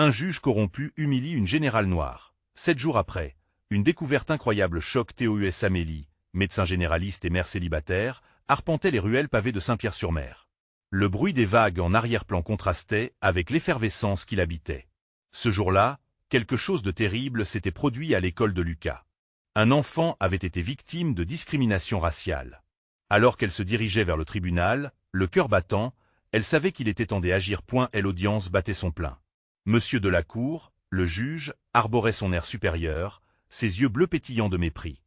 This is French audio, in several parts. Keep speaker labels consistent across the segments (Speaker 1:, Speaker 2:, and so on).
Speaker 1: Un juge corrompu humilie une générale noire. 7 jours après, une découverte incroyable choque TOUS Amélie, médecin généraliste et mère célibataire, arpentait les ruelles pavées de Saint-Pierre-sur-Mer. Le bruit des vagues en arrière-plan contrastait avec l'effervescence qui l'habitait. Ce jour-là, quelque chose de terrible s'était produit à l'école de Lucas. Un enfant avait été victime de discrimination raciale. Alors qu'elle se dirigeait vers le tribunal, le cœur battant, elle savait qu'il était temps d'agir. L'audience battait son plein. Monsieur Delacour, le juge, arborait son air supérieur, ses yeux bleus pétillants de mépris.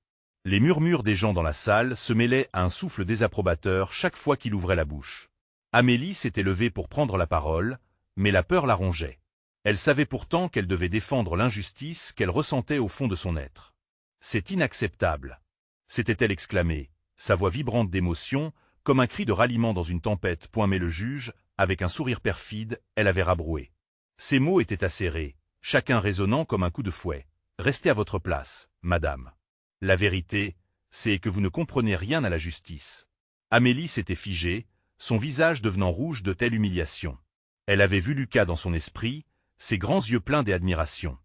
Speaker 1: Les murmures des gens dans la salle se mêlaient à un souffle désapprobateur chaque fois qu'il ouvrait la bouche. Amélie s'était levée pour prendre la parole, mais la peur la rongeait. Elle savait pourtant qu'elle devait défendre l'injustice qu'elle ressentait au fond de son être. « C'est inacceptable !» s'était-elle exclamée, sa voix vibrante d'émotion, comme un cri de ralliement dans une tempête. Mais le juge, avec un sourire perfide, elle avait rabroué. Ses mots étaient acérés, chacun résonnant comme un coup de fouet. « Restez à votre place, madame. La vérité, c'est que vous ne comprenez rien à la justice. » Amélie s'était figée, son visage devenant rouge de telle humiliation. Elle avait vu Lucas dans son esprit, ses grands yeux pleins d'admiration.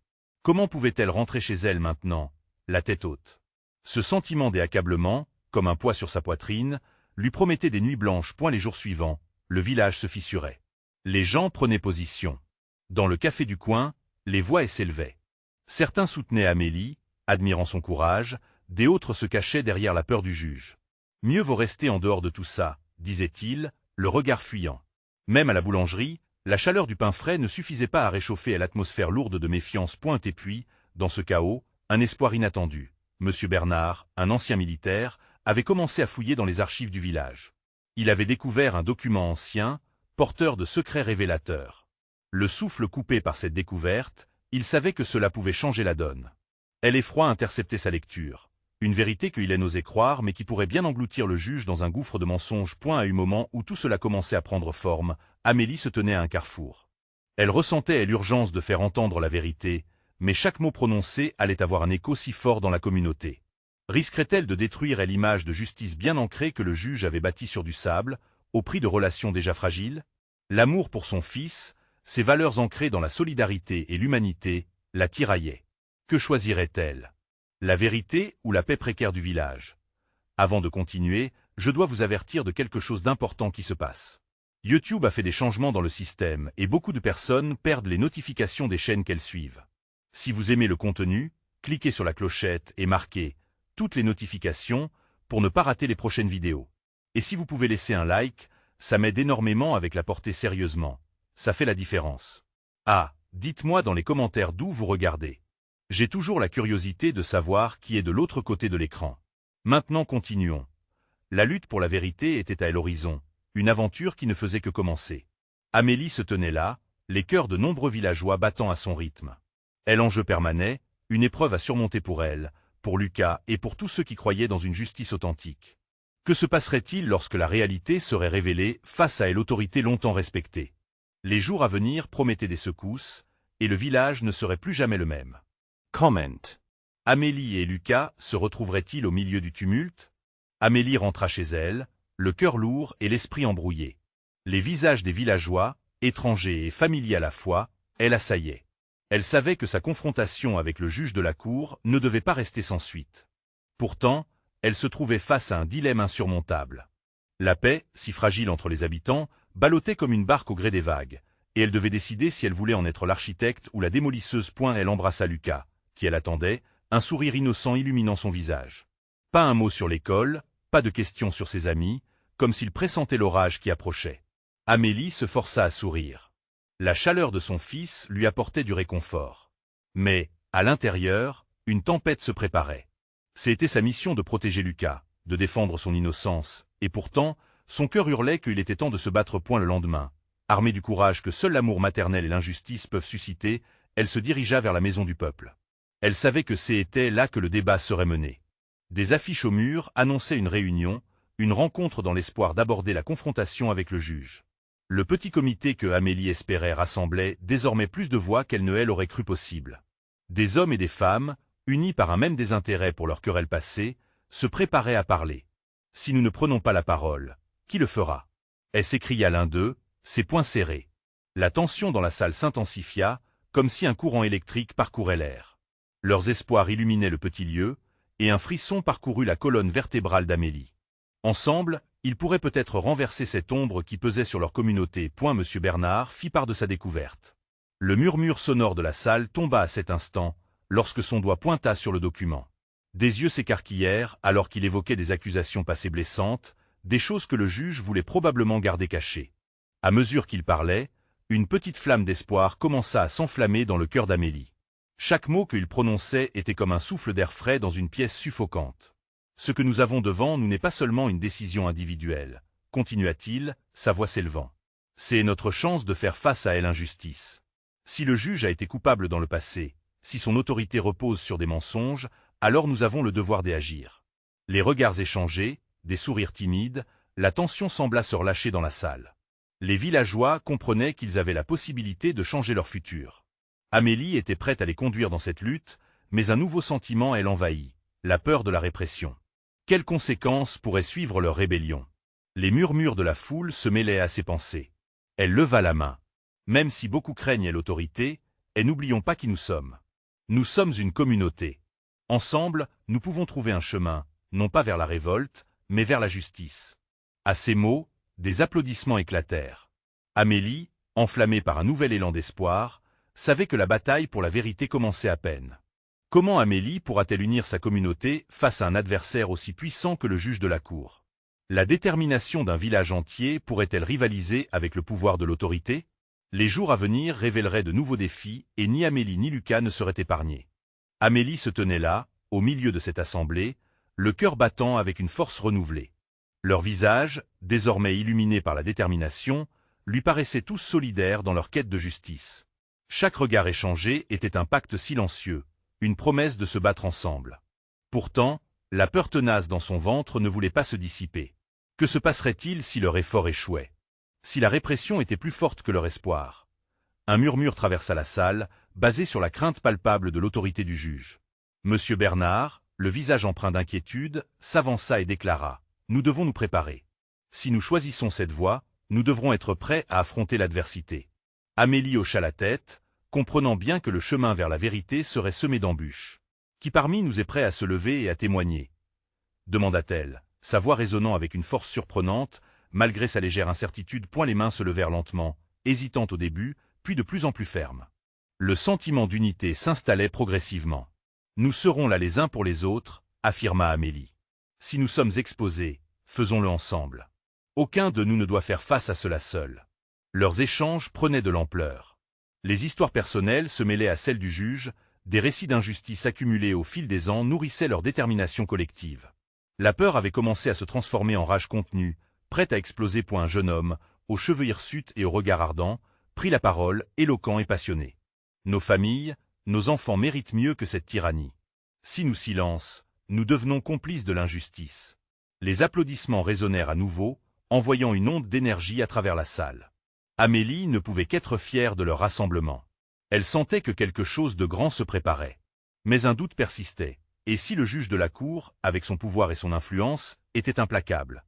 Speaker 1: Comment pouvait-elle rentrer chez elle maintenant, la tête haute? Ce sentiment d'accablement, comme un poids sur sa poitrine, lui promettait des nuits blanches. Les jours suivants, le village se fissurait. Les gens prenaient position. Dans le café du coin, les voix s'élevaient. Certains soutenaient Amélie, admirant son courage, des autres se cachaient derrière la peur du juge. Mieux vaut rester en dehors de tout ça, disait-il, le regard fuyant. Même à la boulangerie, la chaleur du pain frais ne suffisait pas à réchauffer l'atmosphère lourde de méfiance. Et puis, dans ce chaos, un espoir inattendu. Monsieur Bernard, un ancien militaire, avait commencé à fouiller dans les archives du village. Il avait découvert un document ancien, porteur de secrets révélateurs. Le souffle coupé par cette découverte, il savait que cela pouvait changer la donne. L'effroi interceptait sa lecture. Une vérité qu'il n'osait croire mais qui pourrait bien engloutir le juge dans un gouffre de mensonges. À un moment où tout cela commençait à prendre forme, Amélie se tenait à un carrefour. Elle ressentait l'urgence de faire entendre la vérité, mais chaque mot prononcé allait avoir un écho si fort dans la communauté. Risquerait-elle de détruire l'image de justice bien ancrée que le juge avait bâtie sur du sable, au prix de relations déjà fragiles? L'amour pour son fils, ses valeurs ancrées dans la solidarité et l'humanité, la tiraillaient. Que choisirait-elle? La vérité ou la paix précaire du village? Avant de continuer, je dois vous avertir de quelque chose d'important qui se passe. YouTube a fait des changements dans le système et beaucoup de personnes perdent les notifications des chaînes qu'elles suivent. Si vous aimez le contenu, cliquez sur la clochette et marquez « Toutes les notifications » pour ne pas rater les prochaines vidéos. Et si vous pouvez laisser un like, ça m'aide énormément avec la portée sérieusement. Ça fait la différence. Ah, dites-moi dans les commentaires d'où vous regardez. J'ai toujours la curiosité de savoir qui est de l'autre côté de l'écran. Maintenant continuons. La lutte pour la vérité était à l'horizon, une aventure qui ne faisait que commencer. Amélie se tenait là, les cœurs de nombreux villageois battant à son rythme. L'enjeu permanent, une épreuve à surmonter pour elle, pour Lucas et pour tous ceux qui croyaient dans une justice authentique. Que se passerait-il lorsque la réalité serait révélée face à l'autorité longtemps respectée? Les jours à venir promettaient des secousses, et le village ne serait plus jamais le même. Comment. Amélie et Lucas se retrouveraient-ils au milieu du tumulte? Amélie rentra chez elle, le cœur lourd et l'esprit embrouillé. Les visages des villageois, étrangers et familiers à la fois, elle assaillaient. Elle savait que sa confrontation avec le juge de la cour ne devait pas rester sans suite. Pourtant, elle se trouvait face à un dilemme insurmontable. La paix, si fragile entre les habitants, ballottait comme une barque au gré des vagues, et elle devait décider si elle voulait en être l'architecte ou la démolisseuse. Elle embrassa Lucas, qui elle attendait, un sourire innocent illuminant son visage. Pas un mot sur l'école, pas de questions sur ses amis, comme s'il pressentait l'orage qui approchait. Amélie se força à sourire. La chaleur de son fils lui apportait du réconfort. Mais, à l'intérieur, une tempête se préparait. C'était sa mission de protéger Lucas, de défendre son innocence, et pourtant, son cœur hurlait qu'il était temps de se battre. Le lendemain, armée du courage que seul l'amour maternel et l'injustice peuvent susciter, elle se dirigea vers la maison du peuple. Elle savait que c'était là que le débat serait mené. Des affiches au mur annonçaient une réunion, une rencontre dans l'espoir d'aborder la confrontation avec le juge. Le petit comité que Amélie espérait rassemblait désormais plus de voix qu'elle ne l'aurait cru possible. Des hommes et des femmes, unis par un même désintérêt pour leur querelle passée, se préparaient à parler. « Si nous ne prenons pas la parole, qui le fera ?» s'écria l'un d'eux, ses poings serrés. La tension dans la salle s'intensifia, comme si un courant électrique parcourait l'air. Leurs espoirs illuminaient le petit lieu, et un frisson parcourut la colonne vertébrale d'Amélie. Ensemble, ils pourraient peut-être renverser cette ombre qui pesait sur leur communauté. Monsieur Bernard fit part de sa découverte. Le murmure sonore de la salle tomba à cet instant, lorsque son doigt pointa sur le document. Des yeux s'écarquillèrent alors qu'il évoquait des accusations passées blessantes, des choses que le juge voulait probablement garder cachées. À mesure qu'il parlait, une petite flamme d'espoir commença à s'enflammer dans le cœur d'Amélie. Chaque mot qu'il prononçait était comme un souffle d'air frais dans une pièce suffocante. Ce que nous avons devant nous n'est pas seulement une décision individuelle, continua-t-il, sa voix s'élevant. C'est notre chance de faire face à l'injustice. Si le juge a été coupable dans le passé, si son autorité repose sur des mensonges, alors nous avons le devoir d'agir. Les regards échangés, des sourires timides, la tension sembla se relâcher dans la salle. Les villageois comprenaient qu'ils avaient la possibilité de changer leur futur. Amélie était prête à les conduire dans cette lutte, mais un nouveau sentiment l'envahit, la peur de la répression. Quelles conséquences pourraient suivre leur rébellion? Les murmures de la foule se mêlaient à ses pensées. Elle leva la main. Même si beaucoup craignent l'autorité, et n'oublions pas qui nous sommes. Nous sommes une communauté. Ensemble, nous pouvons trouver un chemin, non pas vers la révolte, mais vers la justice. À ces mots, des applaudissements éclatèrent. Amélie, enflammée par un nouvel élan d'espoir, savait que la bataille pour la vérité commençait à peine. Comment Amélie pourra-t-elle unir sa communauté face à un adversaire aussi puissant que le juge de la cour? La détermination d'un village entier pourrait-elle rivaliser avec le pouvoir de l'autorité? Les jours à venir révéleraient de nouveaux défis et ni Amélie ni Lucas ne seraient épargnés. Amélie se tenait là, au milieu de cette assemblée, le cœur battant avec une force renouvelée. Leurs visages, désormais illuminés par la détermination, lui paraissaient tous solidaires dans leur quête de justice. Chaque regard échangé était un pacte silencieux, une promesse de se battre ensemble. Pourtant, la peur tenace dans son ventre ne voulait pas se dissiper. Que se passerait-il si leur effort échouait? Si la répression était plus forte que leur espoir? Un murmure traversa la salle, basé sur la crainte palpable de l'autorité du juge. Monsieur Bernard, le visage empreint d'inquiétude, s'avança et déclara « Nous devons nous préparer. Si nous choisissons cette voie, nous devrons être prêts à affronter l'adversité. » Amélie hocha la tête, comprenant bien que le chemin vers la vérité serait semé d'embûches. « Qui parmi nous est prêt à se lever et à témoigner ?» demanda-t-elle, sa voix résonnant avec une force surprenante, malgré sa légère incertitude. Les mains se levèrent lentement, hésitantes au début, puis de plus en plus fermes. Le sentiment d'unité s'installait progressivement. « Nous serons là les uns pour les autres, » affirma Amélie. « Si nous sommes exposés, faisons-le ensemble. Aucun de nous ne doit faire face à cela seul. » Leurs échanges prenaient de l'ampleur. Les histoires personnelles se mêlaient à celles du juge, des récits d'injustice accumulés au fil des ans nourrissaient leur détermination collective. La peur avait commencé à se transformer en rage contenue, prête à exploser. Un jeune homme, aux cheveux hirsutes et au regard ardent, prit la parole, éloquent et passionné. « Nos familles, nos enfants méritent mieux que cette tyrannie. Si nous silençons, nous devenons complices de l'injustice. » Les applaudissements résonnèrent à nouveau, envoyant une onde d'énergie à travers la salle. Amélie ne pouvait qu'être fière de leur rassemblement. Elle sentait que quelque chose de grand se préparait. Mais un doute persistait, et si le juge de la cour, avec son pouvoir et son influence, était implacable?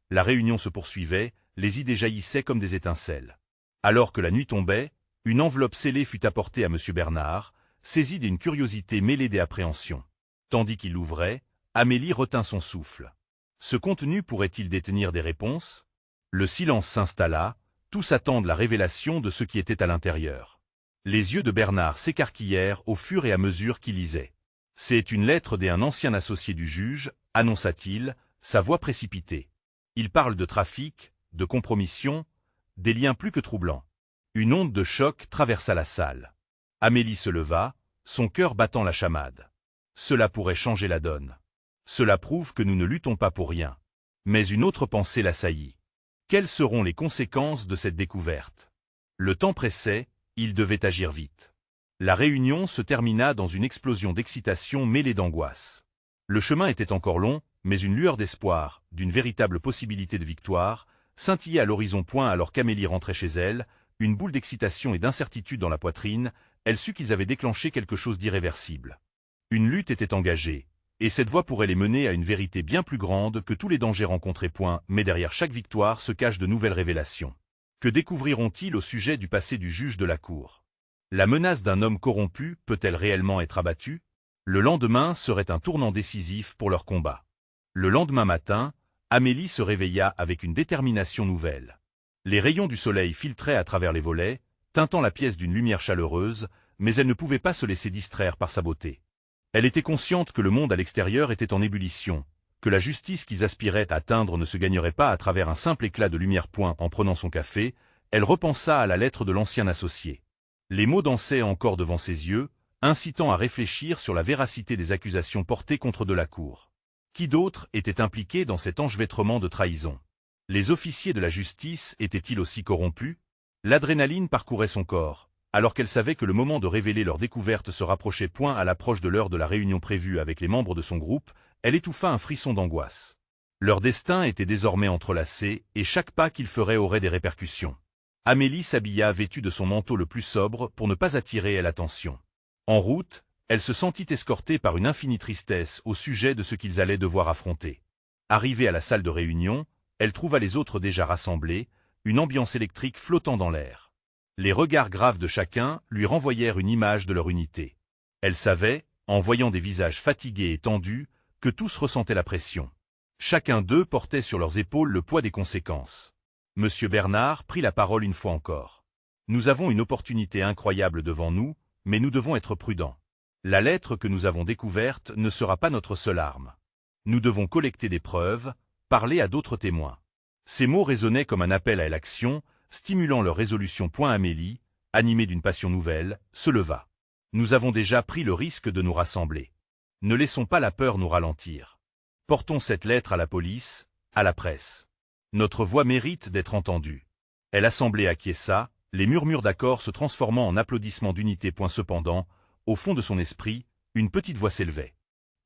Speaker 1: La réunion se poursuivait, les idées jaillissaient comme des étincelles. Alors que la nuit tombait, une enveloppe scellée fut apportée à M. Bernard, saisi d'une curiosité mêlée d'appréhension. Tandis qu'il l'ouvrait, Amélie retint son souffle. Ce contenu pourrait-il détenir des réponses? Le silence s'installa, tous attendent la révélation de ce qui était à l'intérieur. Les yeux de Bernard s'écarquillèrent au fur et à mesure qu'il lisait. « C'est une lettre d'un ancien associé du juge, » annonça-t-il, sa voix précipitée. « Il parle de trafic, de compromission, des liens plus que troublants. » Une onde de choc traversa la salle. Amélie se leva, son cœur battant la chamade. Cela pourrait changer la donne. Cela prouve que nous ne luttons pas pour rien. Mais une autre pensée l'assaillit. Quelles seront les conséquences de cette découverte? Le temps pressait, il devait agir vite. La réunion se termina dans une explosion d'excitation mêlée d'angoisse. Le chemin était encore long, mais une lueur d'espoir, d'une véritable possibilité de victoire, scintillait à l'horizon. Alors qu'Amélie rentrait chez elle, une boule d'excitation et d'incertitude dans la poitrine, elle sut qu'ils avaient déclenché quelque chose d'irréversible. Une lutte était engagée, et cette voie pourrait les mener à une vérité bien plus grande que tous les dangers rencontrés. Mais derrière chaque victoire se cachent de nouvelles révélations. Que découvriront-ils au sujet du passé du juge de la cour? La menace d'un homme corrompu peut-elle réellement être abattue? Le lendemain serait un tournant décisif pour leur combat. Le lendemain matin, Amélie se réveilla avec une détermination nouvelle. Les rayons du soleil filtraient à travers les volets, teintant la pièce d'une lumière chaleureuse, mais elle ne pouvait pas se laisser distraire par sa beauté. Elle était consciente que le monde à l'extérieur était en ébullition, que la justice qu'ils aspiraient à atteindre ne se gagnerait pas à travers un simple éclat de lumière. En prenant son café, elle repensa à la lettre de l'ancien associé. Les mots dansaient encore devant ses yeux, incitant à réfléchir sur la véracité des accusations portées contre Delacour. Qui d'autre était impliqué dans cet enchevêtrement de trahison? Les officiers de la justice étaient-ils aussi corrompus? L'adrénaline parcourait son corps, alors qu'elle savait que le moment de révéler leur découverte se rapprochait. À l'approche de l'heure de la réunion prévue avec les membres de son groupe, elle étouffa un frisson d'angoisse. Leur destin était désormais entrelacé, et chaque pas qu'ils feraient aurait des répercussions. Amélie s'habilla vêtue de son manteau le plus sobre pour ne pas attirer l'attention. En route, elle se sentit escortée par une infinie tristesse au sujet de ce qu'ils allaient devoir affronter. Arrivée à la salle de réunion, elle trouva les autres déjà rassemblés, une ambiance électrique flottant dans l'air. Les regards graves de chacun lui renvoyèrent une image de leur unité. Elle savait, en voyant des visages fatigués et tendus, que tous ressentaient la pression. Chacun d'eux portait sur leurs épaules le poids des conséquences. Monsieur Bernard prit la parole une fois encore. « Nous avons une opportunité incroyable devant nous, mais nous devons être prudents. La lettre que nous avons découverte ne sera pas notre seule arme. Nous devons collecter des preuves, parler à d'autres témoins. » Ces mots résonnaient comme un appel à l'action, stimulant leur résolution. Amélie, animée d'une passion nouvelle, se leva. « Nous avons déjà pris le risque de nous rassembler. Ne laissons pas la peur nous ralentir. Portons cette lettre à la police, à la presse. Notre voix mérite d'être entendue. » L'assemblée acquiesça, les murmures d'accord se transformant en applaudissements d'unité. Cependant, au fond de son esprit, une petite voix s'élevait.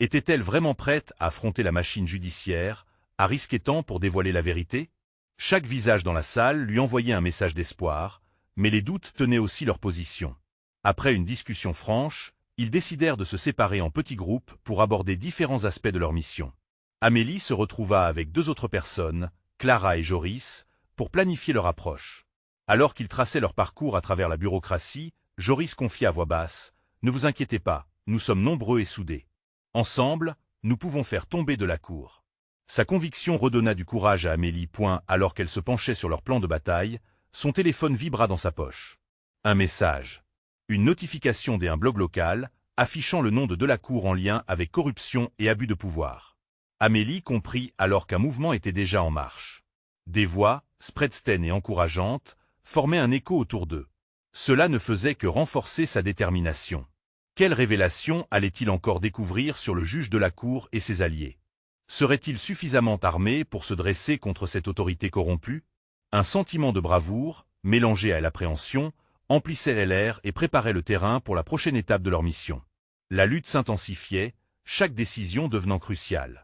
Speaker 1: Était-elle vraiment prête à affronter la machine judiciaire, à risquer tant pour dévoiler la vérité? Chaque visage dans la salle lui envoyait un message d'espoir, mais les doutes tenaient aussi leur position. Après une discussion franche, ils décidèrent de se séparer en petits groupes pour aborder différents aspects de leur mission. Amélie se retrouva avec deux autres personnes, Clara et Joris, pour planifier leur approche. Alors qu'ils traçaient leur parcours à travers la bureaucratie, Joris confia à voix basse: « Ne vous inquiétez pas, nous sommes nombreux et soudés. Ensemble, nous pouvons faire tomber Delacour. » Sa conviction redonna du courage à Amélie. Alors qu'elle se penchait sur leur plan de bataille, son téléphone vibra dans sa poche. Un message. Une notification d'un blog local, affichant le nom de Delacour en lien avec corruption et abus de pouvoir. Amélie comprit alors qu'un mouvement était déjà en marche. Des voix, spreadsten et encourageantes, formaient un écho autour d'eux. Cela ne faisait que renforcer sa détermination. Quelle révélation allait-il encore découvrir sur le juge Delacour et ses alliés? Serait-il suffisamment armé pour se dresser contre cette autorité corrompue? Un sentiment de bravoure, mélangé à l'appréhension, emplissait l'air et préparait le terrain pour la prochaine étape de leur mission. La lutte s'intensifiait, chaque décision devenant cruciale.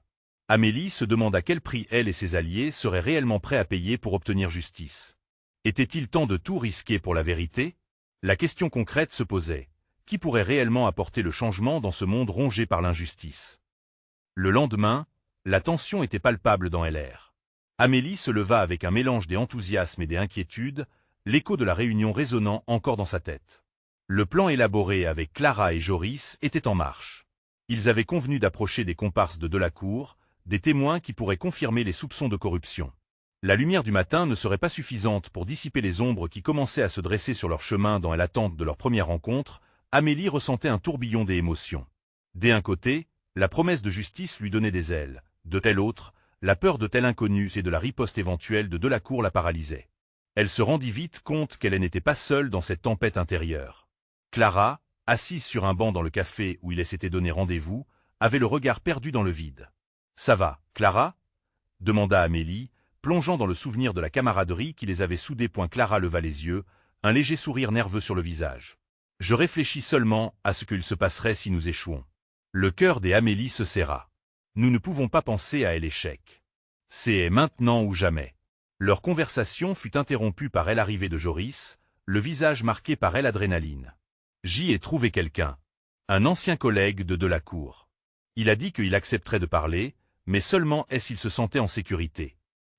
Speaker 1: Amélie se demanda quel prix elle et ses alliés seraient réellement prêts à payer pour obtenir justice. Était-il temps de tout risquer pour la vérité? La question concrète se posait. Qui pourrait réellement apporter le changement dans ce monde rongé par l'injustice? Le lendemain, la tension était palpable dans LR. Amélie se leva avec un mélange d'enthousiasme et d'inquiétude, l'écho de la réunion résonnant encore dans sa tête. Le plan élaboré avec Clara et Joris était en marche. Ils avaient convenu d'approcher des comparses de Delacour, des témoins qui pourraient confirmer les soupçons de corruption. La lumière du matin ne serait pas suffisante pour dissiper les ombres qui commençaient à se dresser sur leur chemin dans l'attente de leur première rencontre. Amélie ressentait un tourbillon d'émotions. D'un côté, la promesse de justice lui donnait des ailes. De tel autre, la peur de tel inconnu et de la riposte éventuelle de Delacour la paralysait. Elle se rendit vite compte qu'elle n'était pas seule dans cette tempête intérieure. Clara, assise sur un banc dans le café où il s'était donné rendez-vous, avait le regard perdu dans le vide. « Ça va, Clara ?» demanda Amélie, plongeant dans le souvenir de la camaraderie qui les avait soudés. Clara leva les yeux, un léger sourire nerveux sur le visage. « Je réfléchis seulement à ce qu'il se passerait si nous échouons. » Le cœur d'Amélie se serra. Nous ne pouvons pas penser à l'échec. C'est maintenant ou jamais. Leur conversation fut interrompue par l'arrivée de Joris, le visage marqué par l'adrénaline. J'y ai trouvé quelqu'un. Un ancien collègue de Delacour. Il a dit qu'il accepterait de parler, mais seulement s'il se sentait en sécurité.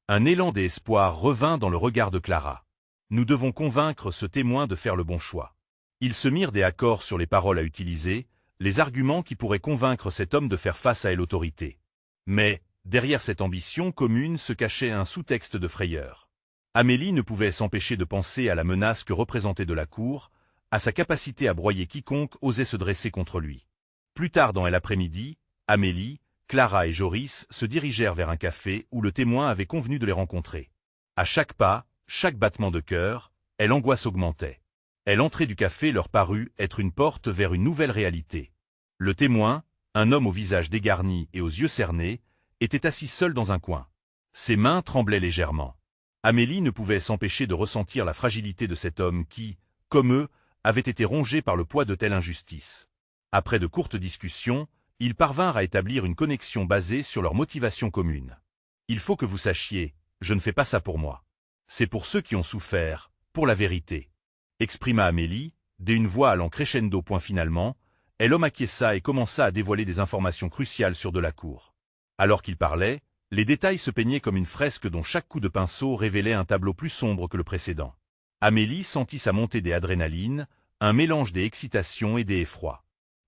Speaker 1: Un élan d'espoir revint dans le regard de Clara. Nous devons convaincre ce témoin de faire le bon choix. Ils se mirent des accords sur les paroles à utiliser, les arguments qui pourraient convaincre cet homme de faire face à l'autorité. Mais, derrière cette ambition commune se cachait un sous-texte de frayeur. Amélie ne pouvait s'empêcher de penser à la menace que représentait Delacour, à sa capacité à broyer quiconque osait se dresser contre lui. Plus tard dans l'après-midi, Amélie, Clara et Joris se dirigèrent vers un café où le témoin avait convenu de les rencontrer. À chaque pas, chaque battement de cœur, l'angoisse augmentait. L'entrée du café leur parut être une porte vers une nouvelle réalité. Le témoin, un homme au visage dégarni et aux yeux cernés, était assis seul dans un coin. Ses mains tremblaient légèrement. Amélie ne pouvait s'empêcher de ressentir la fragilité de cet homme qui, comme eux, avait été rongé par le poids de telle injustice. Après de courtes discussions, ils parvinrent à établir une connexion basée sur leur motivation commune. « Il faut que vous sachiez, je ne fais pas ça pour moi. C'est pour ceux qui ont souffert, pour la vérité. » exprima Amélie, d'une voix allant crescendo. Finalement, l'homme acquiesça et commença à dévoiler des informations cruciales sur Delacour. Alors qu'il parlait, les détails se peignaient comme une fresque dont chaque coup de pinceau révélait un tableau plus sombre que le précédent. Amélie sentit sa montée des adrénalines, un mélange des excitations et des effrois.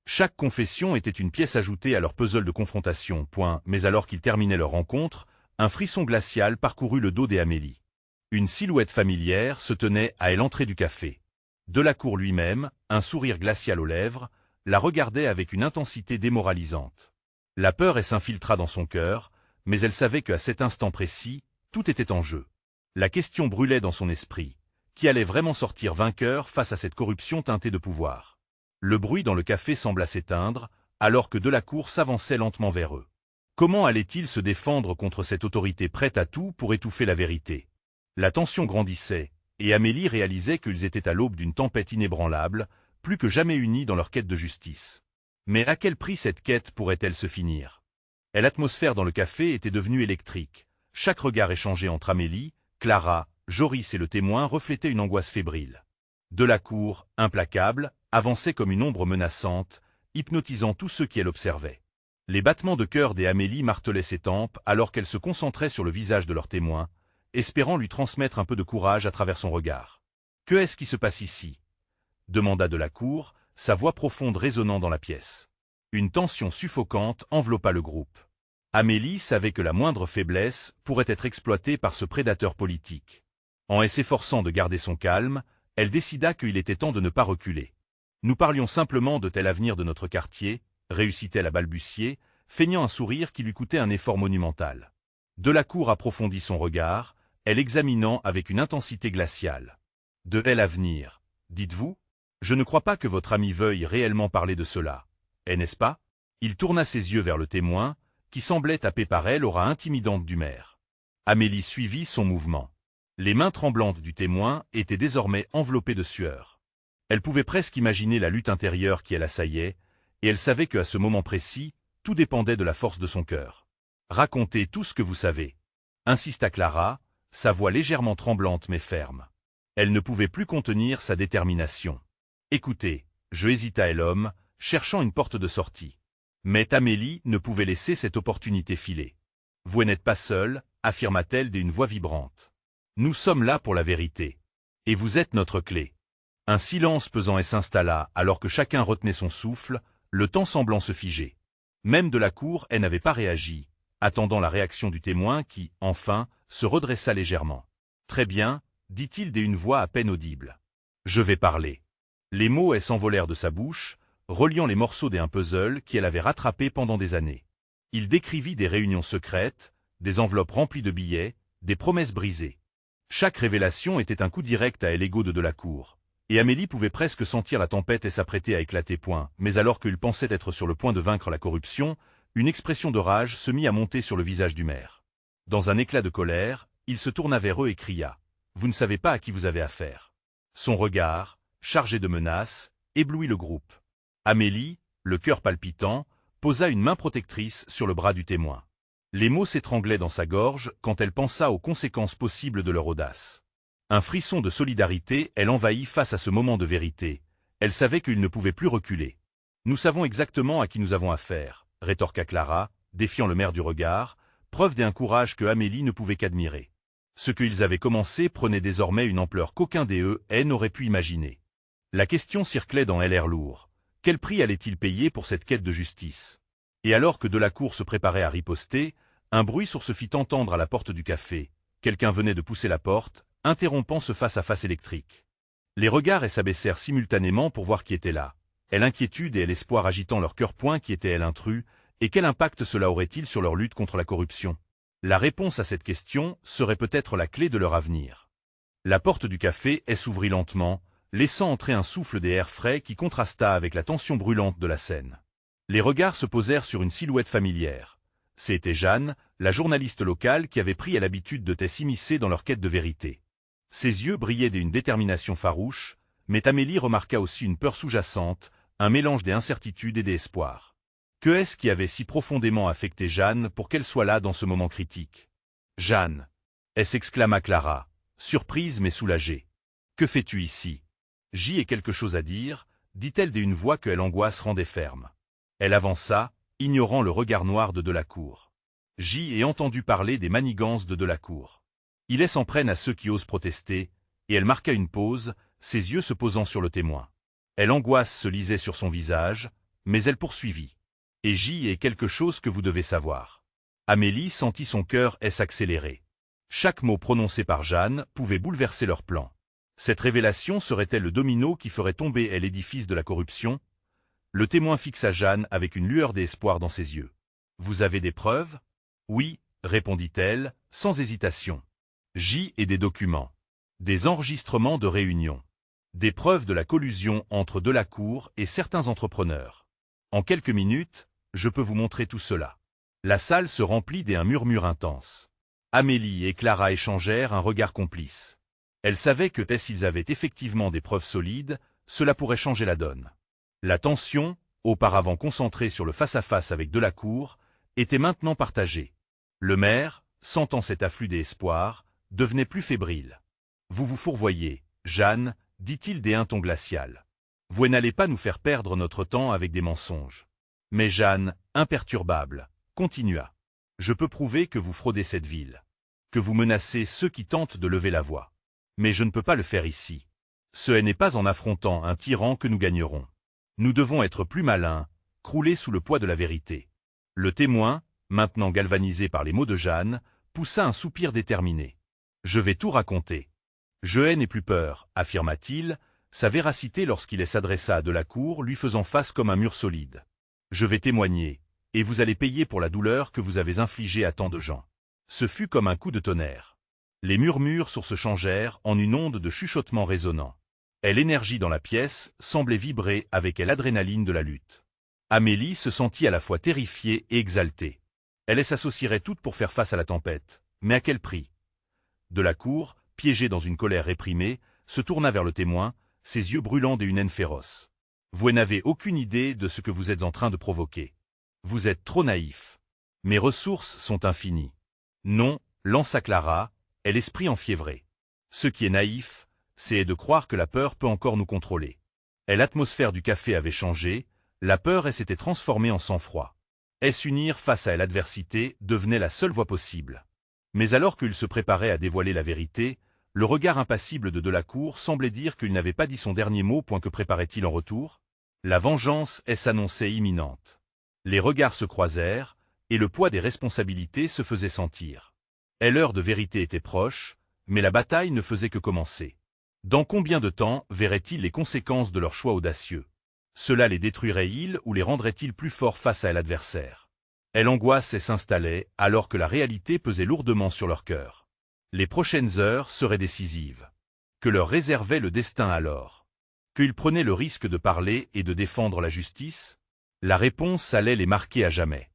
Speaker 1: Chaque confession était une pièce ajoutée à leur puzzle de confrontation. Mais alors qu'ils terminaient leur rencontre, un frisson glacial parcourut le dos d'Amélie. Une silhouette familière se tenait à l'entrée du café. Delacour lui-même, un sourire glacial aux lèvres, la regardait avec une intensité démoralisante. La peur s'infiltra dans son cœur, mais elle savait qu'à cet instant précis, tout était en jeu. La question brûlait dans son esprit. Qui allait vraiment sortir vainqueur face à cette corruption teintée de pouvoir? Le bruit dans le café sembla s'éteindre, alors que Delacour s'avançait lentement vers eux. Comment allait-il se défendre contre cette autorité prête à tout pour étouffer la vérité? La tension grandissait, et Amélie réalisait qu'ils étaient à l'aube d'une tempête inébranlable, plus que jamais unis dans leur quête de justice. Mais à quel prix cette quête pourrait-elle se finir? L'atmosphère dans le café était devenue électrique. Chaque regard échangé entre Amélie, Clara, Joris et le témoin reflétait une angoisse fébrile. Delacour, implacable, avançait comme une ombre menaçante, hypnotisant tous ceux qui l'observaient. Les battements de cœur d'Amélie martelaient ses tempes alors qu'elle se concentrait sur le visage de leur témoin, espérant lui transmettre un peu de courage à travers son regard. « Que est-ce qui se passe ici » demanda Delacour, sa voix profonde résonnant dans la pièce. Une tension suffocante enveloppa le groupe. Amélie savait que la moindre faiblesse pourrait être exploitée par ce prédateur politique. En s'efforçant de garder son calme, elle décida qu'il était temps de ne pas reculer. « Nous parlions simplement de tel avenir de notre quartier », réussit-elle à balbutier, feignant un sourire qui lui coûtait un effort monumental. Delacour approfondit son regard, elle examinant avec une intensité glaciale. « De tel avenir, dites-vous? Je ne crois pas que votre ami veuille réellement parler de cela. N'est-ce pas ?» Il tourna ses yeux vers le témoin, qui semblait tapé par elle aura intimidante du maire. Amélie suivit son mouvement. Les mains tremblantes du témoin étaient désormais enveloppées de sueur. Elle pouvait presque imaginer la lutte intérieure qui l'assaillait, et elle savait qu'à ce moment précis, tout dépendait de la force de son cœur. « Racontez tout ce que vous savez », insista Clara, sa voix légèrement tremblante mais ferme. Elle ne pouvait plus contenir sa détermination. « Écoutez, je hésita l'homme, cherchant une porte de sortie. Mais Amélie ne pouvait laisser cette opportunité filer. « Vous n'êtes pas seul, affirma-t-elle d'une voix vibrante. Nous sommes là pour la vérité. Et vous êtes notre clé. » Un silence pesant s'installa alors que chacun retenait son souffle, le temps semblant se figer. Même Delacour n'avait pas réagi, attendant la réaction du témoin qui, enfin, se redressa légèrement. « Très bien, dit-il d'une voix à peine audible. Je vais parler. » Les mots s'envolèrent de sa bouche, reliant les morceaux d'un puzzle qu'elle avait rattrapé pendant des années. Il décrivit des réunions secrètes, des enveloppes remplies de billets, des promesses brisées. Chaque révélation était un coup direct à l'ego de Delacour, et Amélie pouvait presque sentir la tempête s'apprêter à éclater. Mais alors qu'il pensait être sur le point de vaincre la corruption, une expression de rage se mit à monter sur le visage du maire. Dans un éclat de colère, il se tourna vers eux et cria « Vous ne savez pas à qui vous avez affaire ». Son regard, chargé de menaces, éblouit le groupe. Amélie, le cœur palpitant, posa une main protectrice sur le bras du témoin. Les mots s'étranglaient dans sa gorge quand elle pensa aux conséquences possibles de leur audace. Un frisson de solidarité l'envahit face à ce moment de vérité. Elle savait qu'il ne pouvait plus reculer. « Nous savons exactement à qui nous avons affaire », rétorqua Clara, défiant le maire du regard, preuve d'un courage que Amélie ne pouvait qu'admirer. Ce qu'ils avaient commencé prenait désormais une ampleur qu'aucun des n'aurait pu imaginer. La question circlait dans l'air lourd. Quel prix allait-il payer pour cette quête de justice? Et alors que Delacour se préparait à riposter, un bruit sourd se fit entendre à la porte du café. Quelqu'un venait de pousser la porte, interrompant ce face-à-face électrique. Les regards s'abaissèrent simultanément pour voir qui était là. Et l'inquiétude et l'espoir agitant leur cœur-point qui était l'intrus, et quel impact cela aurait-il sur leur lutte contre la corruption? La réponse à cette question serait peut-être la clé de leur avenir. La porte du café s'ouvrit lentement, laissant entrer un souffle d'air frais qui contrasta avec la tension brûlante de la scène. Les regards se posèrent sur une silhouette familière. C'était Jeanne, la journaliste locale qui avait pris l'habitude de s'immiscer dans leur quête de vérité. Ses yeux brillaient d'une détermination farouche, mais Amélie remarqua aussi une peur sous-jacente, un mélange d'incertitude et d'espoir. Que est-ce qui avait si profondément affecté Jeanne pour qu'elle soit là dans ce moment critique? Jeanne, s'exclama Clara, surprise mais soulagée. Que fais-tu ici? J'y ai quelque chose à dire, dit-elle d'une voix que l'angoisse rendait ferme. Elle avança, ignorant le regard noir de Delacour. J'y ai entendu parler des manigances de Delacour. Il s'en prenne à ceux qui osent protester, et elle marqua une pause, ses yeux se posant sur le témoin. L'angoisse se lisait sur son visage, mais elle poursuivit. Et j'y ai quelque chose que vous devez savoir. Amélie sentit son cœur s'accélérer. Chaque mot prononcé par Jeanne pouvait bouleverser leur plan. Cette révélation serait-elle le domino qui ferait tomber l'édifice de la corruption? Le témoin fixa Jeanne avec une lueur d'espoir dans ses yeux. « Vous avez des preuves? » « Oui, » répondit-elle, sans hésitation. « J'y ai des documents. Des enregistrements de réunions. Des preuves de la collusion entre Delacour et certains entrepreneurs. En quelques minutes, je peux vous montrer tout cela. » La salle se remplit d'un murmure intense. Amélie et Clara échangèrent un regard complice. Elles savaient que s'ils avaient effectivement des preuves solides, cela pourrait changer la donne. La tension, auparavant concentrée sur le face-à-face avec Delacour, était maintenant partagée. Le maire, sentant cet afflux d'espoir, devenait plus fébrile. « Vous vous fourvoyez, Jeanne, dit-il d'un ton glacial. Vous n'allez pas nous faire perdre notre temps avec des mensonges. » Mais Jeanne, imperturbable, continua. « Je peux prouver que vous fraudez cette ville, que vous menacez ceux qui tentent de lever la voix. Mais je ne peux pas le faire ici. Ce n'est pas en affrontant un tyran que nous gagnerons. Nous devons être plus malins, crouler sous le poids de la vérité. » Le témoin, maintenant galvanisé par les mots de Jeanne, poussa un soupir déterminé. « Je vais tout raconter. Je n'ai plus peur, affirma-t-il, sa véracité lorsqu'il s'adressa à Delacour lui faisant face comme un mur solide. Je vais témoigner, et vous allez payer pour la douleur que vous avez infligée à tant de gens. » Ce fut comme un coup de tonnerre. Les murmures se changèrent en une onde de chuchotements résonnants. L'énergie dans la pièce semblait vibrer avec l'adrénaline de la lutte. Amélie se sentit à la fois terrifiée et exaltée. Elle s'associerait toutes pour faire face à la tempête, mais à quel prix? Delacour, piégé dans une colère réprimée, se tourna vers le témoin, ses yeux brûlants d'une haine féroce. « Vous n'avez aucune idée de ce que vous êtes en train de provoquer. Vous êtes trop naïf. Mes ressources sont infinies. » « Non, » lança Clara, l'esprit enfiévré. « Ce qui est naïf, c'est de croire que la peur peut encore nous contrôler. » L'atmosphère du café avait changé, la peur s'était transformée en sang-froid. S'unir face à l'adversité devenait la seule voie possible. Mais alors qu'il se préparait à dévoiler la vérité, le regard impassible de Delacour semblait dire qu'il n'avait pas dit son dernier mot. Que préparait-il en retour? La vengeance s'annonçait imminente. Les regards se croisèrent, et le poids des responsabilités se faisait sentir. L'heure de vérité était proche, mais la bataille ne faisait que commencer. Dans combien de temps verraient-ils les conséquences de leur choix audacieux? Cela les détruirait-il ou les rendrait-il plus forts face à l'adversaire? L'angoisse s'installait alors que la réalité pesait lourdement sur leur cœur. Les prochaines heures seraient décisives. Que leur réservait le destin alors? Qu'ils prenaient le risque de parler et de défendre la justice? La réponse allait les marquer à jamais.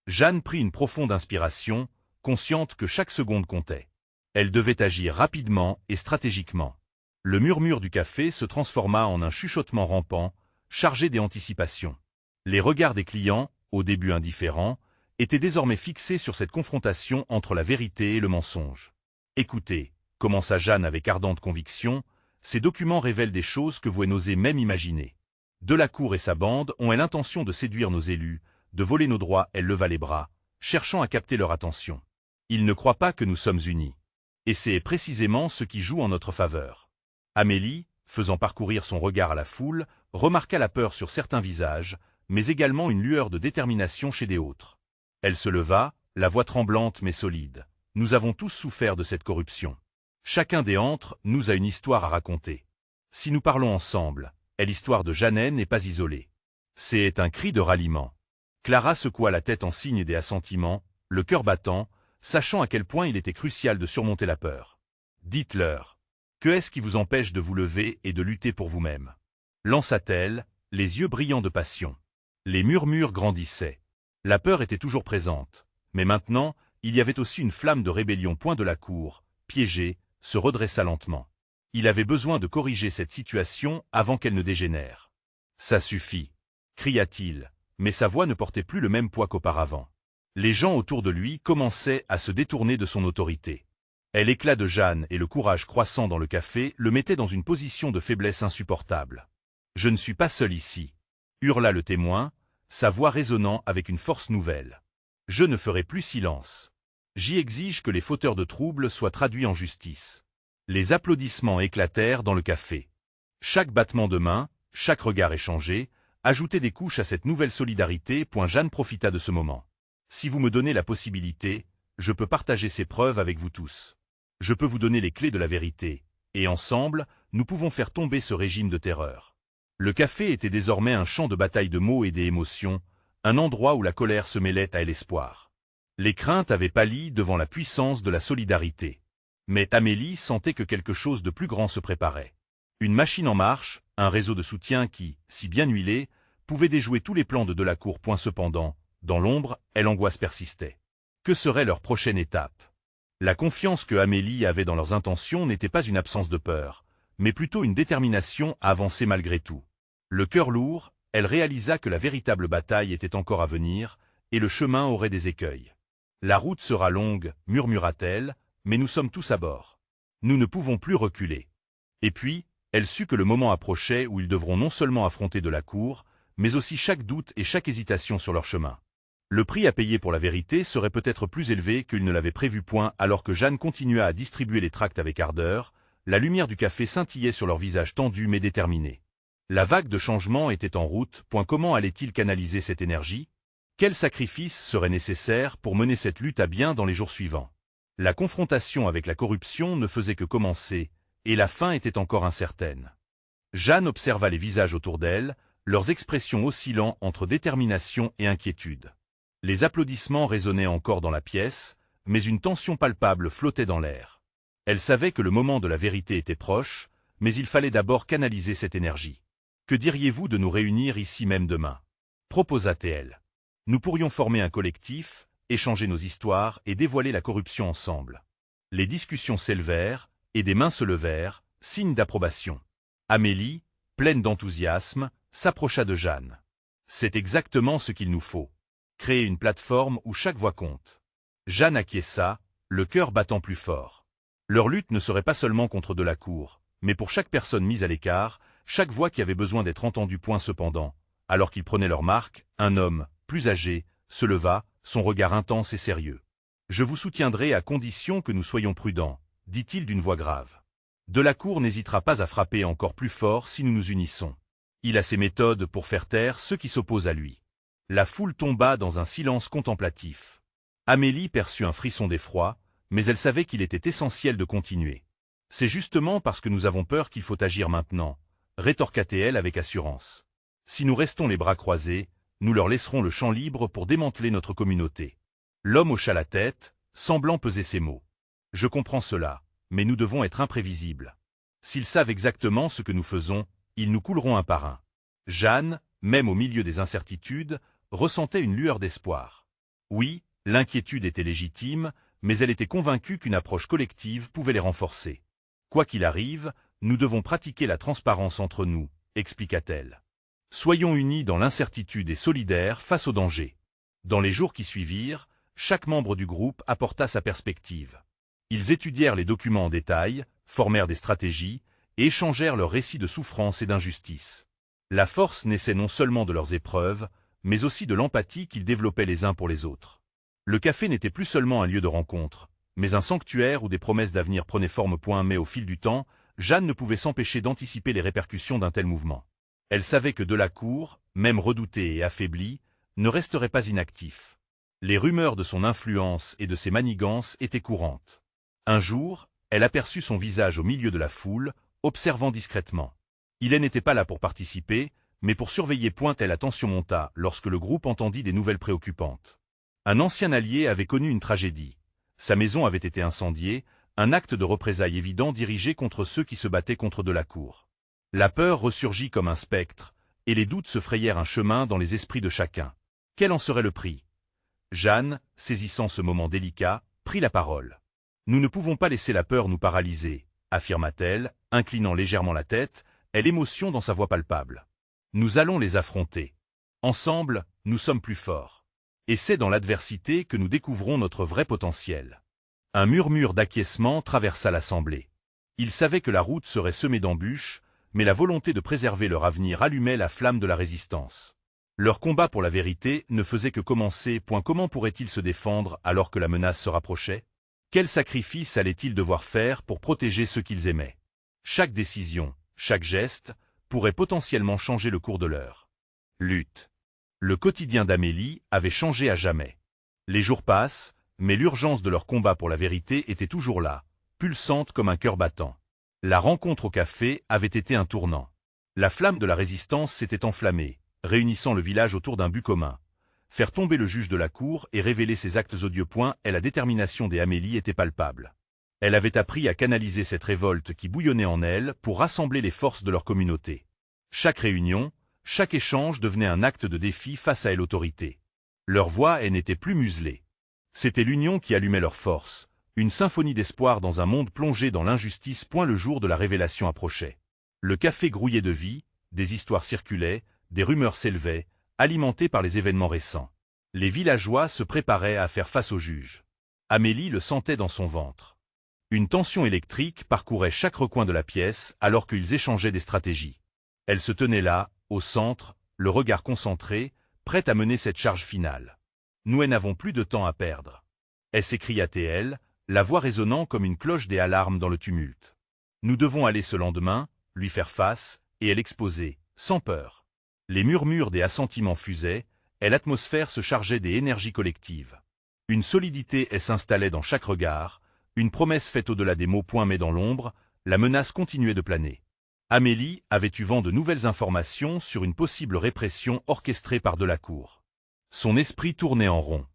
Speaker 1: Jeanne prit une profonde inspiration, consciente que chaque seconde comptait. Elle devait agir rapidement et stratégiquement. Le murmure du café se transforma en un chuchotement rampant, chargé d'anticipation. Les regards des clients, au début indifférents, étaient désormais fixés sur cette confrontation entre la vérité et le mensonge. « Écoutez, » commença Jeanne avec ardente conviction, « ces documents révèlent des choses que vous n'osez même imaginer. Delacour et sa bande ont l'intention de séduire nos élus, de voler nos droits. » Elle leva les bras, cherchant à capter leur attention. Ils ne croient pas que nous sommes unis. Et c'est précisément ce qui joue en notre faveur. Amélie, faisant parcourir son regard à la foule, remarqua la peur sur certains visages, mais également une lueur de détermination chez des autres. Elle se leva, la voix tremblante mais solide. « Nous avons tous souffert de cette corruption. Chacun des antres nous a une histoire à raconter. Si nous parlons ensemble, l'histoire de Jeanne n'est pas isolée. » C'est un cri de ralliement. Clara secoua la tête en signe des assentiments, le cœur battant, sachant à quel point il était crucial de surmonter la peur. « Dites-leur. Que est-ce qui vous empêche de vous lever et de lutter pour vous-même » lança-t-elle, les yeux brillants de passion. Les murmures grandissaient. La peur était toujours présente, mais maintenant, il y avait aussi une flamme de rébellion. Point de la cour, piégé, se redressa lentement. Il avait besoin de corriger cette situation avant qu'elle ne dégénère. « Ça suffit !» cria-t-il, mais sa voix ne portait plus le même poids qu'auparavant. Les gens autour de lui commençaient à se détourner de son autorité. L'éclat de Jeanne et le courage croissant dans le café le mettaient dans une position de faiblesse insupportable. « Je ne suis pas seul ici !» hurla le témoin, sa voix résonnant avec une force nouvelle. « Je ne ferai plus silence. J'y exige que les fauteurs de troubles soient traduits en justice. » Les applaudissements éclatèrent dans le café. Chaque battement de main, chaque regard échangé, ajoutait des couches à cette nouvelle solidarité. Jeanne profita de ce moment. « Si vous me donnez la possibilité, je peux partager ces preuves avec vous tous. Je peux vous donner les clés de la vérité, et ensemble, nous pouvons faire tomber ce régime de terreur. » Le café était désormais un champ de bataille de mots et d'émotions, un endroit où la colère se mêlait à l'espoir. Les craintes avaient pâli devant la puissance de la solidarité. Mais Amélie sentait que quelque chose de plus grand se préparait. Une machine en marche, un réseau de soutien qui, si bien huilé, pouvait déjouer tous les plans de Delacour. Cependant, dans l'ombre, l'angoisse persistait. Que serait leur prochaine étape? La confiance que Amélie avait dans leurs intentions n'était pas une absence de peur, mais plutôt une détermination à avancer malgré tout. Le cœur lourd, elle réalisa que la véritable bataille était encore à venir, et le chemin aurait des écueils. « La route sera longue, murmura-t-elle, mais nous sommes tous à bord. Nous ne pouvons plus reculer. » Et puis, elle sut que le moment approchait où ils devront non seulement affronter Delacour, mais aussi chaque doute et chaque hésitation sur leur chemin. Le prix à payer pour la vérité serait peut-être plus élevé qu'ils ne l'avaient prévu. Alors que Jeanne continua à distribuer les tracts avec ardeur, la lumière du café scintillait sur leurs visages tendus mais déterminés. La vague de changement était en route. Comment allait-il canaliser cette énergie? Quels sacrifices seraient nécessaires pour mener cette lutte à bien dans les jours suivants? La confrontation avec la corruption ne faisait que commencer, et la fin était encore incertaine. Jeanne observa les visages autour d'elle, leurs expressions oscillant entre détermination et inquiétude. Les applaudissements résonnaient encore dans la pièce, mais une tension palpable flottait dans l'air. Elle savait que le moment de la vérité était proche, mais il fallait d'abord canaliser cette énergie. « Que diriez-vous de nous réunir ici même demain ?» proposa-t-elle. « Nous pourrions former un collectif, échanger nos histoires et dévoiler la corruption ensemble. » Les discussions s'élevèrent, et des mains se levèrent, signe d'approbation. Amélie, pleine d'enthousiasme, s'approcha de Jeanne. « C'est exactement ce qu'il nous faut. Créer une plateforme où chaque voix compte. » Jeanne acquiesça, le cœur battant plus fort. Leur lutte ne serait pas seulement contre Delacour, mais pour chaque personne mise à l'écart, chaque voix qui avait besoin d'être entendue. Cependant, alors qu'ils prenaient leur marque, un homme, plus âgé, se leva, son regard intense et sérieux. « Je vous soutiendrai à condition que nous soyons prudents, » dit-il d'une voix grave. « Delacour n'hésitera pas à frapper encore plus fort si nous nous unissons. Il a ses méthodes pour faire taire ceux qui s'opposent à lui. » La foule tomba dans un silence contemplatif. Amélie perçut un frisson d'effroi, mais elle savait qu'il était essentiel de continuer. « C'est justement parce que nous avons peur qu'il faut agir maintenant, » rétorqua-t-elle avec assurance. « Si nous restons les bras croisés, nous leur laisserons le champ libre pour démanteler notre communauté. » L'homme hocha la tête, semblant peser ses mots. « Je comprends cela, mais nous devons être imprévisibles. S'ils savent exactement ce que nous faisons, ils nous couleront un par un. » Jeanne, même au milieu des incertitudes, ressentait une lueur d'espoir. Oui, l'inquiétude était légitime, mais elle était convaincue qu'une approche collective pouvait les renforcer. « Quoi qu'il arrive, nous devons pratiquer la transparence entre nous, » expliqua-t-elle. « Soyons unis dans l'incertitude et solidaires face au danger. » Dans les jours qui suivirent, chaque membre du groupe apporta sa perspective. Ils étudièrent les documents en détail, formèrent des stratégies et échangèrent leurs récits de souffrance et d'injustice. La force naissait non seulement de leurs épreuves, mais aussi de l'empathie qu'ils développaient les uns pour les autres. Le café n'était plus seulement un lieu de rencontre, mais un sanctuaire où des promesses d'avenir prenaient forme. Mais au fil du temps, Jeanne ne pouvait s'empêcher d'anticiper les répercussions d'un tel mouvement. Elle savait que Delacour, même redouté et affaibli, ne resterait pas inactif. Les rumeurs de son influence et de ses manigances étaient courantes. Un jour, elle aperçut son visage au milieu de la foule, observant discrètement. Il n'était pas là pour participer, mais pour surveiller. Et la tension monta lorsque le groupe entendit des nouvelles préoccupantes. Un ancien allié avait connu une tragédie. Sa maison avait été incendiée, un acte de représailles évident dirigé contre ceux qui se battaient contre Delacour. La peur ressurgit comme un spectre, et les doutes se frayèrent un chemin dans les esprits de chacun. Quel en serait le prix? Jeanne, saisissant ce moment délicat, prit la parole. « Nous ne pouvons pas laisser la peur nous paralyser, » affirma-t-elle, inclinant légèrement la tête, et l'émotion dans sa voix palpable. « Nous allons les affronter. Ensemble, nous sommes plus forts. Et c'est dans l'adversité que nous découvrons notre vrai potentiel. » Un murmure d'acquiescement traversa l'assemblée. Ils savaient que la route serait semée d'embûches, mais la volonté de préserver leur avenir allumait la flamme de la résistance. Leur combat pour la vérité ne faisait que commencer. Comment pourraient-ils se défendre alors que la menace se rapprochait? Quels sacrifices allaient-ils devoir faire pour protéger ceux qu'ils aimaient? Chaque décision, chaque geste, pourrait potentiellement changer le cours de leur lutte. Le quotidien d'Amélie avait changé à jamais. Les jours passent, mais l'urgence de leur combat pour la vérité était toujours là, pulsante comme un cœur battant. La rencontre au café avait été un tournant. La flamme de la résistance s'était enflammée, réunissant le village autour d'un but commun. Faire tomber le juge de la cour et révéler ses actes odieux. Et la détermination d'Amélie était palpable. Elle avait appris à canaliser cette révolte qui bouillonnait en elle pour rassembler les forces de leur communauté. Chaque réunion, chaque échange devenait un acte de défi face à l'autorité. Leur voix n'était plus muselée. C'était l'union qui allumait leur force, une symphonie d'espoir dans un monde plongé dans l'injustice. Le jour de la révélation approchait. Le café grouillait de vie, des histoires circulaient, des rumeurs s'élevaient, alimentées par les événements récents. Les villageois se préparaient à faire face au juge. Amélie le sentait dans son ventre. Une tension électrique parcourait chaque recoin de la pièce alors qu'ils échangeaient des stratégies. Elle se tenait là, au centre, le regard concentré, prête à mener cette charge finale. « Nous n'avons plus de temps à perdre. » s'écria-t-elle, la voix résonnant comme une cloche des alarmes dans le tumulte. « Nous devons aller ce lendemain, lui faire face, et elle exposer, sans peur. » Les murmures des assentiments fusaient, et l'atmosphère se chargeait des énergies collectives. Une solidité s'installait dans chaque regard, une promesse faite au-delà des mots. Mais dans l'ombre, la menace continuait de planer. Amélie avait eu vent de nouvelles informations sur une possible répression orchestrée par Delacour. Son esprit tournait en rond.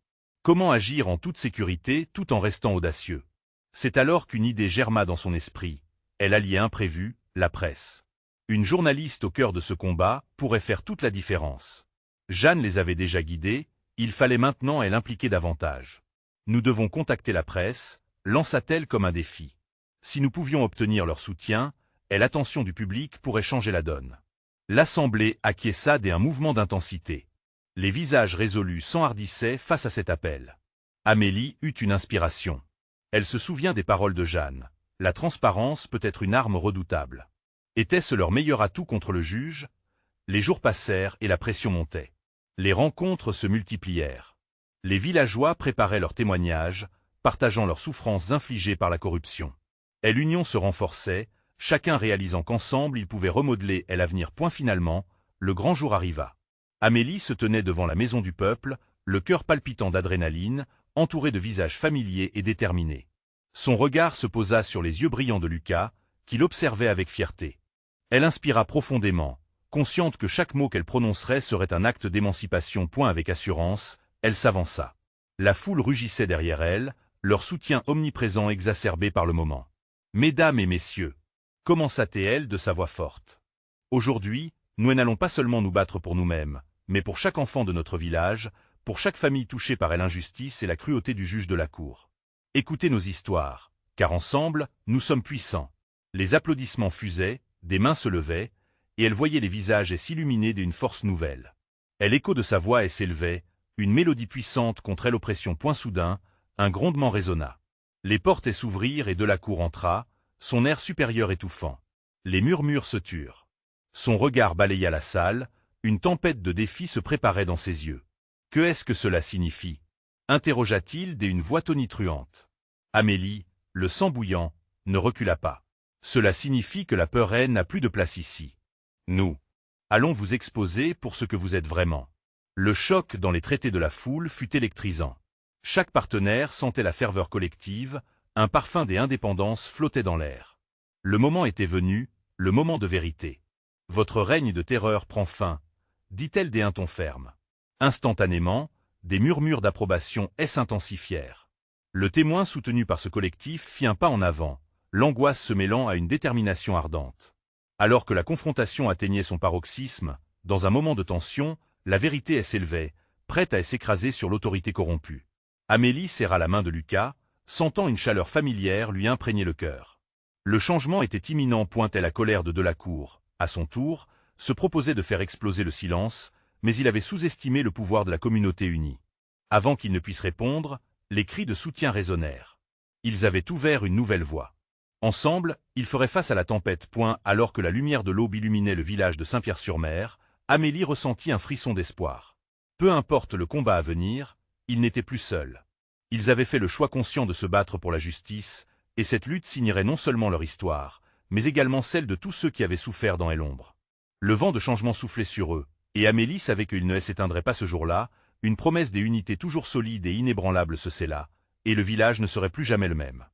Speaker 1: Comment agir en toute sécurité tout en restant audacieux? C'est alors qu'une idée germa dans son esprit. Elle alliait imprévu, la presse. Une journaliste au cœur de ce combat pourrait faire toute la différence. Jeanne les avait déjà guidés, il fallait maintenant l'impliquer davantage. « Nous devons contacter la presse », lança-t-elle comme un défi. Si nous pouvions obtenir leur soutien, l'attention du public pourrait changer la donne. L'assemblée acquiesça d'un mouvement d'intensité. Les visages résolus s'enhardissaient face à cet appel. Amélie eut une inspiration. Elle se souvient des paroles de Jeanne. La transparence peut être une arme redoutable. Était-ce leur meilleur atout contre le juge? Les jours passèrent et la pression montait. Les rencontres se multiplièrent. Les villageois préparaient leurs témoignages, partageant leurs souffrances infligées par la corruption. Et l'union se renforçait, chacun réalisant qu'ensemble ils pouvaient remodeler l'avenir. Finalement, le grand jour arriva. Amélie se tenait devant la maison du peuple, le cœur palpitant d'adrénaline, entourée de visages familiers et déterminés. Son regard se posa sur les yeux brillants de Lucas, qui l'observait avec fierté. Elle inspira profondément, consciente que chaque mot qu'elle prononcerait serait un acte d'émancipation. Avec assurance, elle s'avança. La foule rugissait derrière elle, leur soutien omniprésent exacerbé par le moment. « Mesdames et messieurs », commença-t-elle de sa voix forte. « Aujourd'hui, nous n'allons pas seulement nous battre pour nous-mêmes, mais pour chaque enfant de notre village, pour chaque famille touchée par l'injustice et la cruauté du juge de la cour. Écoutez nos histoires, car ensemble, nous sommes puissants. » Les applaudissements fusaient, des mains se levaient, et elle voyait les visages s'illuminer d'une force nouvelle. L'écho de sa voix s'élevait, une mélodie puissante contre l'oppression. Soudain, un grondement résonna. Les portes s'ouvrirent et Delacour entra, son air supérieur étouffant. Les murmures se turent. Son regard balaya la salle, une tempête de défis se préparait dans ses yeux. « Que est-ce que cela signifie » interrogea-t-il d'une voix tonitruante. Amélie, le sang bouillant, ne recula pas. Cela signifie que la peur n'a plus de place ici. Nous allons vous exposer pour ce que vous êtes vraiment. Le choc dans les traités de la foule fut électrisant. Chaque partenaire sentait la ferveur collective, un parfum des indépendances flottait dans l'air. Le moment était venu, le moment de vérité. Votre règne de terreur prend fin, dit-elle d'un ton ferme. Instantanément, des murmures d'approbation s'intensifièrent. Le témoin soutenu par ce collectif fit un pas en avant, l'angoisse se mêlant à une détermination ardente. Alors que la confrontation atteignait son paroxysme, dans un moment de tension, la vérité s'élevait, prête à s'écraser sur l'autorité corrompue. Amélie serra la main de Lucas, sentant une chaleur familière lui imprégner le cœur. Le changement était imminent, pointait la colère de Delacour, à son tour, se proposait de faire exploser le silence, mais il avait sous-estimé le pouvoir de la communauté unie. Avant qu'il ne puisse répondre, les cris de soutien résonnèrent. Ils avaient ouvert une nouvelle voie. Ensemble, ils feraient face à la tempête. Alors que la lumière de l'aube illuminait le village de Saint-Pierre-sur-Mer, Amélie ressentit un frisson d'espoir. Peu importe le combat à venir, ils n'étaient plus seuls. Ils avaient fait le choix conscient de se battre pour la justice, et cette lutte signerait non seulement leur histoire, mais également celle de tous ceux qui avaient souffert dans l'ombre. Le vent de changement soufflait sur eux, et Amélie savait qu'il ne s'éteindrait pas ce jour-là, une promesse des unités toujours solides et inébranlables se scella, et le village ne serait plus jamais le même.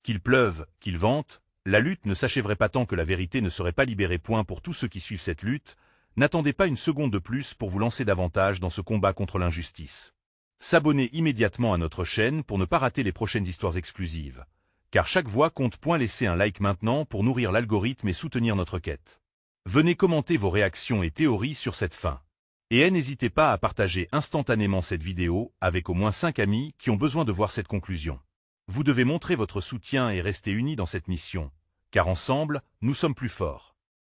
Speaker 1: Qu'il pleuve, qu'il vente, la lutte ne s'achèverait pas tant que la vérité ne serait pas libérée. Pour tous ceux qui suivent cette lutte, n'attendez pas une seconde de plus pour vous lancer davantage dans ce combat contre l'injustice. S'abonner immédiatement à notre chaîne pour ne pas rater les prochaines histoires exclusives. Car chaque voix compte. Laissez un like maintenant pour nourrir l'algorithme et soutenir notre quête. Venez commenter vos réactions et théories sur cette fin. Et n'hésitez pas à partager instantanément cette vidéo avec au moins 5 amis qui ont besoin de voir cette conclusion. Vous devez montrer votre soutien et rester unis dans cette mission, car ensemble, nous sommes plus forts.